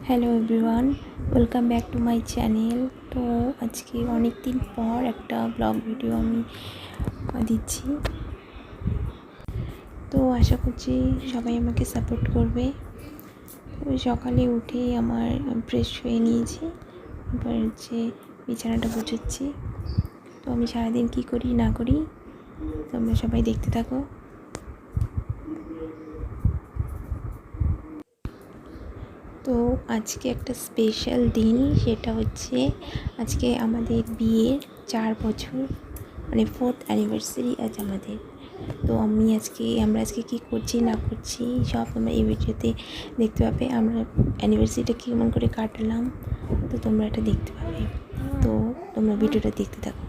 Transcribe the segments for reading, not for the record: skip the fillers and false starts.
Hello everyone, welcome back to my channel. তো আজকে অনেক দিন পর একটা ব্লগ ভিডিও আমি দিচ্ছি। তো আশা করছি সবাই আমাকে সাপোর্ট করবে। ওই সকালে উঠেই আমার ফ্রেশ হয়ে নিয়েছি, এবার বিছানাটা গুছোচ্ছি। তো আমি সারাদিন কী করি না করি তোমরা সবাই দেখতে থাকো। তো আজকে একটা স্পেশাল দিন, সেটা হচ্ছে আজকে আমাদের বিয়ের 4 বছর, মানে 4th অ্যানিভার্সারি আজ আমাদের। তো আমরা আজকে কী করছি না করছি সব তোমরা এই ভিডিওতে দেখতে পাবে। আমরা অ্যানিভার্সারিটা কেমন করে কাটালাম তো তোমরা এটা দেখতে পাবে। তো তোমরা ভিডিওটা দেখতে থাকো।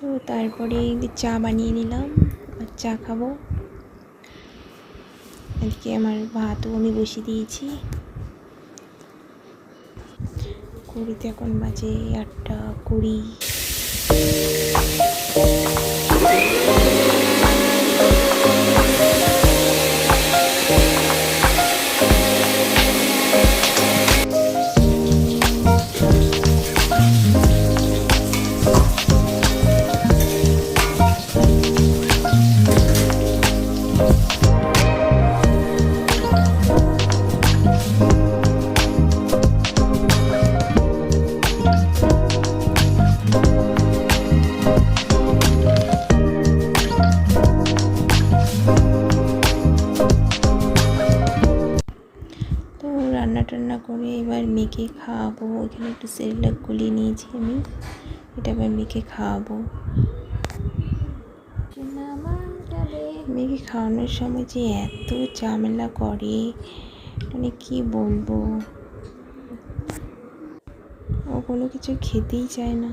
তো তারপরে চা বানিয়ে নিলাম, চা খাবো। এদিকে আমার ভাতও আমি বসিয়ে দিয়েছি। ঘড়িতে এখন বাজে 8:20। রান্না টান্না করে এবার মেয়েকে খাওয়াবো। এখানে একটু সেরেলাক গুলিয়ে নিয়েছি আমি, এটা এবার মেয়েকে খাওয়াবো। মেয়েকে খাওয়ানোর সময় যে এত ঝামেলা করে, মানে কি বলবো, ও কোনো কিছু খেতেই চায় না।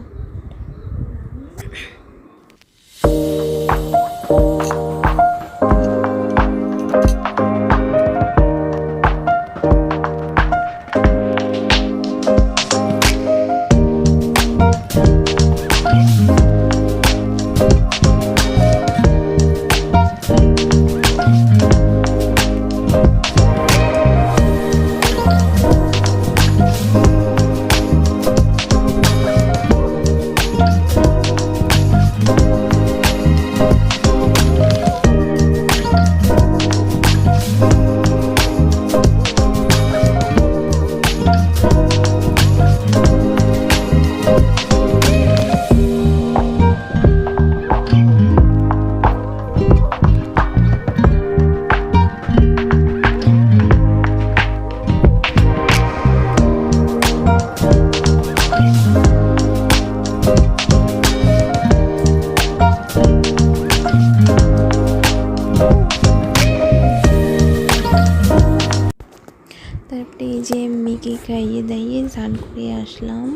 তারপরে এই যে মেয়েকে খাইয়ে দাইয়ে স্নান করে আসলাম,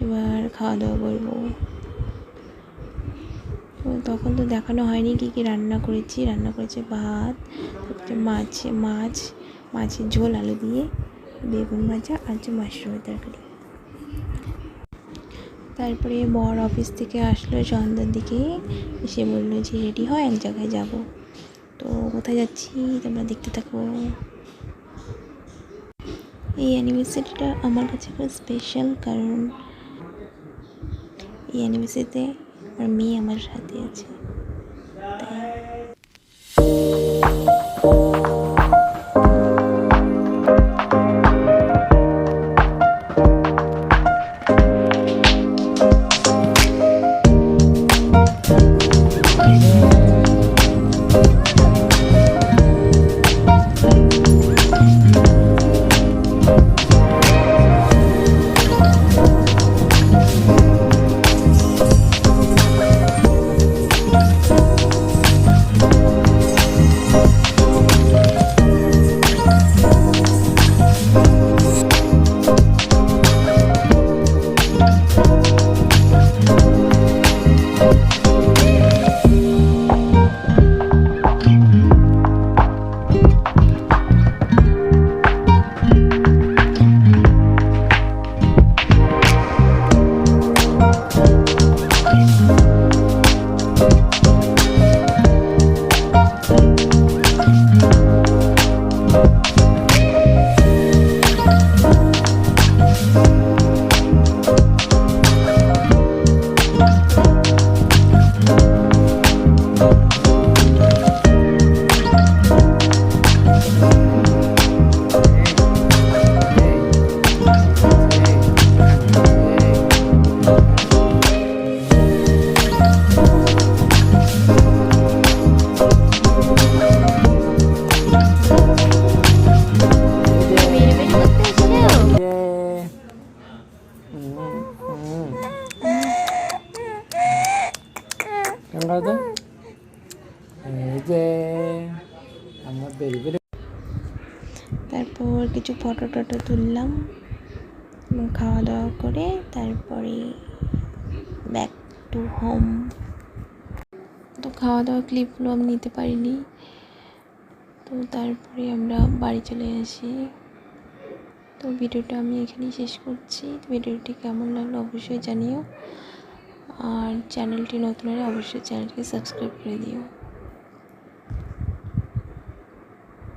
এবার খাওয়া দাওয়া করবো। তো তখন তো দেখানো হয়নি কী কী রান্না করেছি। রান্না করেছে ভাত, তারপরে মাছের ঝোল আলু দিয়ে, বেগুন ভাজা আর মাশরুমের তরকারি। তারপরে বর অফিস থেকে আসলো সন্ধ্যার দিকে, এসে বললো যে রেডি হয়, এক জায়গায় যাব। তো কোথায় যাচ্ছি তোমরা দেখতে থাকো। এই অ্যানিভার্সারিটা আমার কাছে খুব স্পেশাল, কারণ এই অ্যানিভার্সারিতে আমার মেয়ে আমার সাথে আছে, তাই। কেমন কথা এই যে আমার বেরি বেরি। তারপর কিছু ফটো টটো তুললাম এবং খাওয়া দাওয়া করে তারপরে ব্যাক টু হোম। তো খাওয়া দাওয়া ক্লিপগুলো আমি নিতে পারিনি, তো তারপরে আমরা বাড়ি চলে আসি। তো ভিডিওটা আমি এখানেই শেষ করছি। ভিডিওটি কেমন লাগলো অবশ্যই জানিও, আর চ্যানেলটি নতুন হলে অবশ্যই চ্যানেলকে সাবস্ক্রাইব করে দিও।